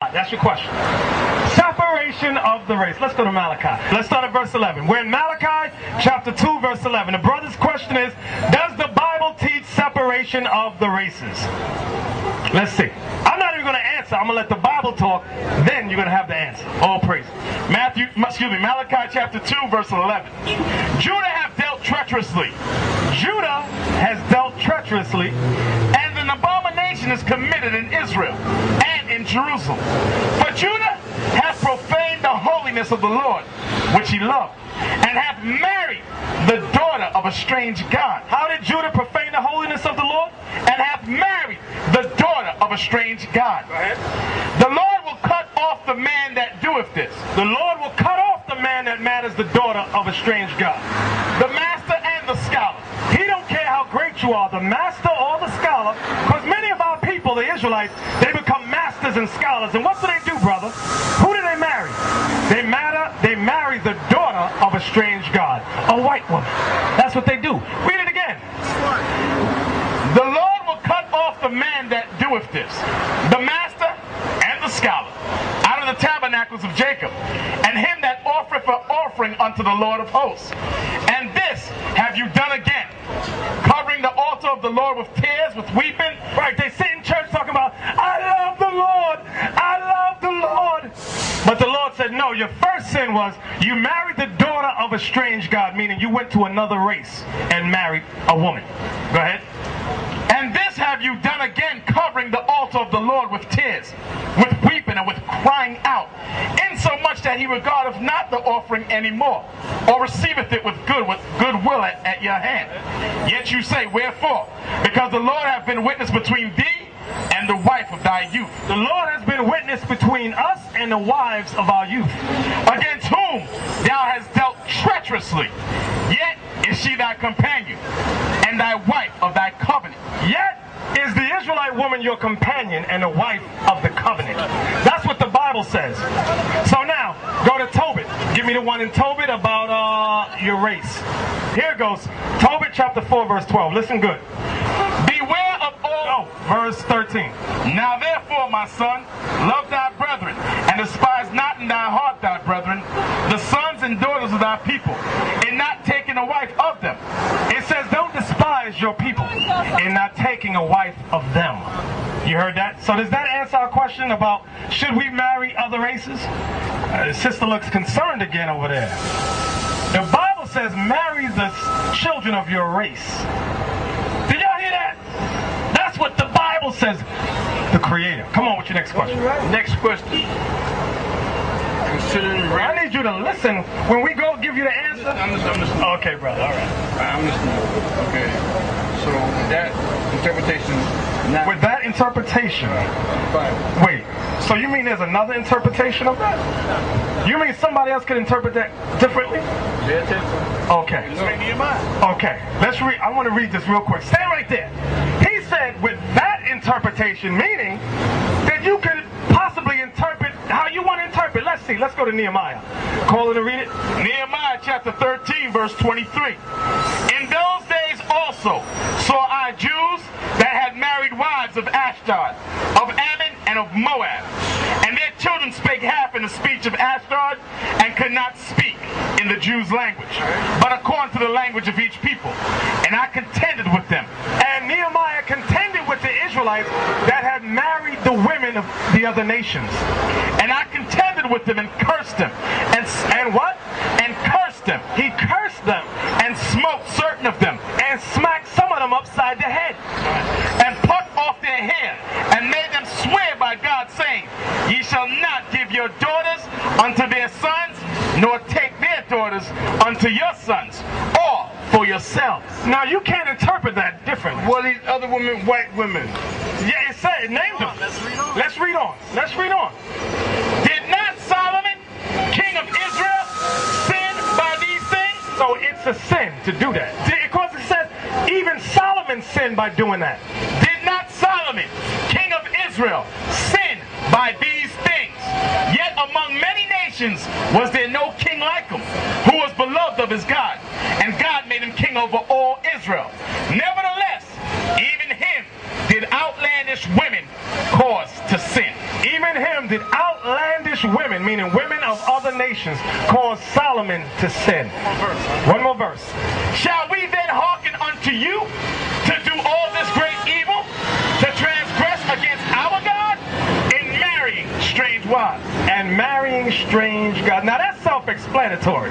That's your question. Separation of the race. Let's go to Malachi. Let's start at verse 11. We're in Malachi chapter 2, verse 11. The brother's question is, does the Bible teach separation of the races? Let's see. I'm not even going to answer. I'm going to let the Bible talk. Then you're going to have the answer. All praise. Malachi chapter 2, verse 11. Judah hath dealt treacherously. Judah has dealt treacherously, and an abomination is committed in Israel and in Jerusalem. For Judah hath profaned the holiness of the Lord, which he loved, and hath married the daughter of a strange god. How did Judah profane the holiness of the Lord? And hath married the daughter of a strange god. Go ahead. The Lord will cut off the man that doeth this. The Lord will cut off the man that marries the daughter of a strange god. The master and the scholar. He don't care how great you are, the master or the scholar, because many of our people, the Israelites, they become masters and scholars. And what do they do, brother? Who do they marry? They marry the daughter of a strange god, a white woman. That's what they do. Read it again. The Lord will cut off the man that doeth this, the master and the scholar, out of the tabernacles of Jacob, and him that offereth an offering unto the Lord of hosts. And this have you done again, covering the altar of the Lord with tears, with weeping. Right, they sit in church talking about, I love the Lord, I love the Lord. But the Lord said, no, your first sin was you married the daughter of a strange god, meaning you went to another race and married a woman. Go ahead. And this have you done again, covering the altar of the Lord with tears, with weeping, and with crying out, insomuch that he regardeth not the offering any more, or receiveth it with goodwill at your hand. Yet you say, wherefore? Because the Lord hath been witness between thee and the wife of thy youth. The Lord has been witness between us and the wives of our youth, against whom thou hast dealt treacherously. Yet is she thy companion, and thy wife of thy covenant. Yet is the Israelite woman your companion and the wife of the covenant. That's what the Bible says. So now, go to Tobit. Give me the one in Tobit about your race. Here it goes. Tobit chapter 4, verse 12. Listen good. Beware of all. Verse 13. Now therefore, my son, love thy brethren, and despise not in thy heart thy brethren, the sons and daughters of thy people, in not taking a wife of them. It says, don't despise your people in not taking a wife of them. You heard that? So does that answer our question about should we marry other races? The sister looks concerned again over there. The Bible says marry the children of your race. Did y'all hear that? That's what the Bible says. The Creator. Come on with your next question. Next question. I need you to listen when we go give you the answer. I'm listening. Okay, brother. All right. I'm listening. Okay. So that interpretation. With that interpretation. Wait. So you mean there's another interpretation of that? You mean somebody else could interpret that differently? Okay. Okay. Let's read. I want to read this real quick. Stay right there. He said with that interpretation, meaning that you could possibly interpret how you want to interpret. Let's see. Let's go to Nehemiah. Call it and read it. Nehemiah chapter 13, verse 23. In those days also saw I Jews that had married wives of Ashdod, of Ammon, and of Moab. And their children spake half in the speech of Ashdod, and could not speak in the Jews' language, but according to the language of each people. And I contended with them. And Nehemiah contended with the Israelites that had married the women of the other nations. And I contended with them and cursed them. And what? And cursed them. He cursed them and smote certain of them and smacked some of them upside the head and plucked off their hair and made them swear by God, saying, ye shall not give your daughters unto their sons, nor take their daughters unto your sons, or for yourselves. Now you can't interpret that differently. Well, these other women, white women. Yeah, it said it named them. Let's read on. Let's read on. Did not Solomon, king of Israel, sin by these things? So it's a sin to do that. Because it says even Solomon sinned by doing that. Did not Solomon, king of Israel, sin by these things? Yet among many nations was there no king like him, who was beloved of his God, and God made him king over all Israel. Nevertheless, even him did outlandish women cause to sin. Even him did outlandish women, meaning women of other nations, cause Solomon to sin? One more verse. Shall we then hearken unto you to do all this great evil, to transgress against our God in marrying strange wives? And marrying strange gods. Now that's self-explanatory.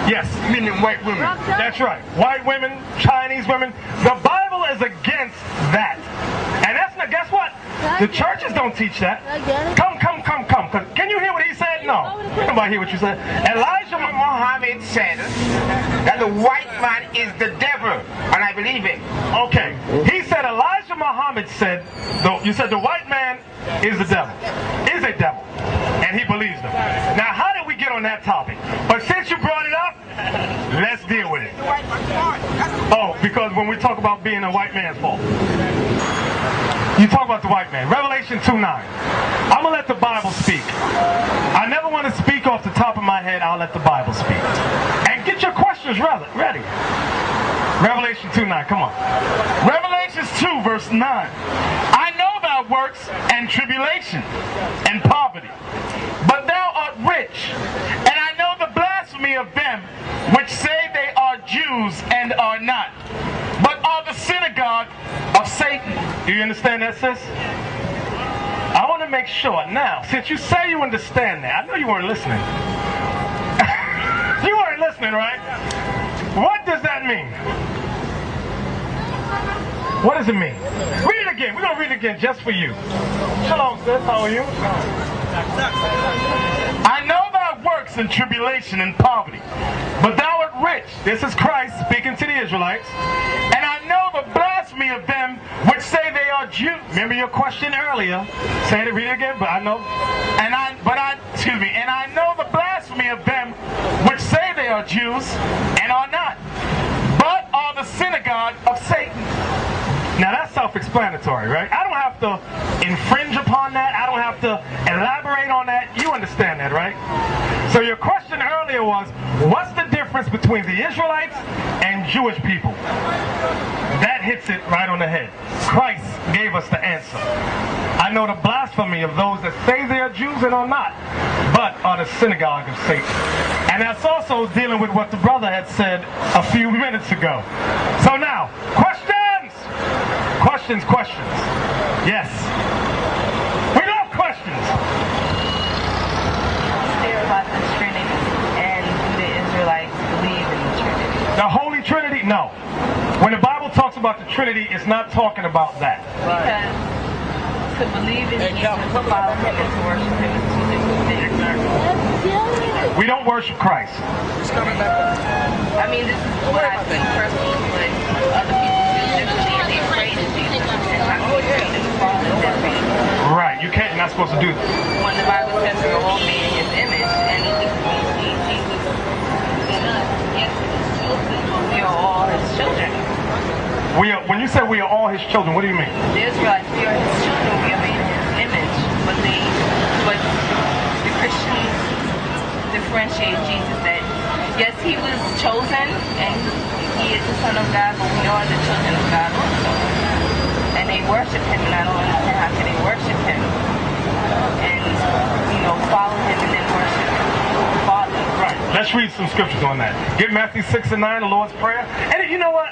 Yes. Meaning white women. That's right. White women, Chinese women. The Bible is against that. And that's not, guess what? The churches don't teach that. Come. Can you hear what he said? No. Nobody hear what you said. Elijah Muhammad said that the white man is the devil, and I believe it. Okay. He said Elijah Muhammad said, you said the white man is the devil. Is a devil. And he believes them. Now, how did we get on that topic? But since you brought it up, let's deal with it. Oh, because when we talk about being a white man's fault. You talk about the white man. Revelation 2:9. I'm going to let the Bible speak. I never want to speak off the top of my head. I'll let the Bible speak. And get your questions ready. Revelation 2:9. Come on. Revelations 2 verse 9. I know thy works and tribulation and poverty, but thou art rich, and I know the blasphemy of them which say they are Jews and are not, but are the synagogue of Satan. Do you understand that, sis? I want to make sure now, since you say you understand that, I know you weren't listening. You weren't listening, right? What does that mean? What does it mean? Read it again. We're going to read it again just for you. Shalom, sis. How are you? I know thy works and tribulation and poverty, but thou art rich. This is Christ speaking to the Israelites. And I know the blasphemy of them which say they are Jews. Remember your question earlier. Say it, read it again, but I know. And I know the blasphemy of them which say they are Jews and are not, but are the synagogue of Satan. Now that's self-explanatory, right? I don't have to infringe upon that. I don't have to elaborate on that. You understand that, right? So your question earlier was, what's the difference between the Israelites and Jewish people? That hits it right on the head. Christ gave us the answer. I know the blasphemy of those that say they are Jews and are not, but are the synagogue of Satan. And that's also dealing with what the brother had said a few minutes ago. So now, questions? Questions. Yes. We love questions. There about the Trinity, and do the Israelites believe in the Trinity? The Holy Trinity? No. When the Bible talks about the Trinity, it's not talking about that. Because to believe in Jesus, to follow him, and to worship him is two different things. We don't worship Christ. I mean, this is what I think personally, but other people do differently, and they pray to Jesus, and not to pray to the Father that made them. Right. You're not supposed to do that. When the Bible says we're all made in his image, and Jesus, yes, his children, but we are all his children. When you say we are all his children, what do you mean? The Israelites, we are his children, we are made in his image, but the Christians differentiate Jesus that yes, he was chosen and he is the Son of God, but we are the children of God also. And they worship him, and I don't understand how can they worship him and follow him and then worship the Father. Right. Let's read some scriptures on that. Get Matthew 6 and 9, the Lord's Prayer. And you know what?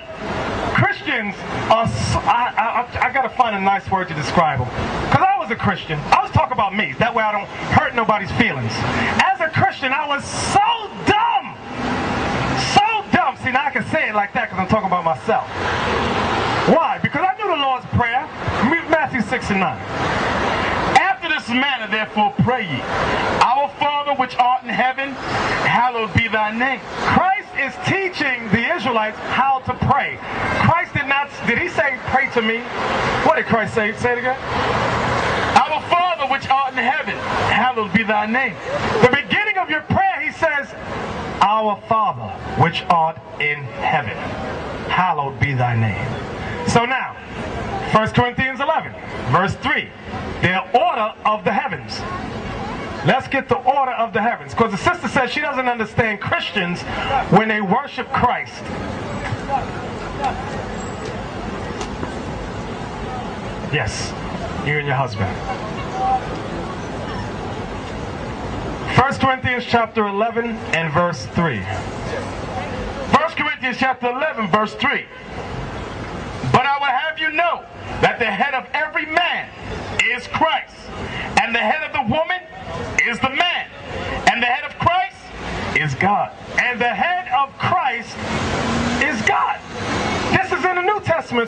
Christians are I gotta find a nice word to describe them. Because I was a Christian. I was talking about me. That way I don't hurt nobody's feelings. As a Christian, I was so dumb. So dumb. See, now I can say it like that because I'm talking about myself. Why? Because I knew the Lord's Prayer. Matthew 6 and 9. After this manner, therefore, pray ye. Our Father which art in heaven, hallowed be thy name. Christ is teaching the Israelites how to pray. Christ did he say, pray to me? What did Christ say? Say it again. Our Father which art in heaven, hallowed be thy name. The beginning of your prayer, he says, our Father which art in heaven, hallowed be thy name. So now, 1 Corinthians 11, verse 3, the order of the heavens. Let's get the order of the heavens. Because the sister says she doesn't understand Christians when they worship Christ. Yes, you and your husband. 1 Corinthians chapter 11 and verse 3. 1 Corinthians chapter 11, verse 3. But I will have you know that the head of every man is Christ, and the head of the woman is the man, and the head of Christ Is God. And the head of Christ is God. This is in the New Testament.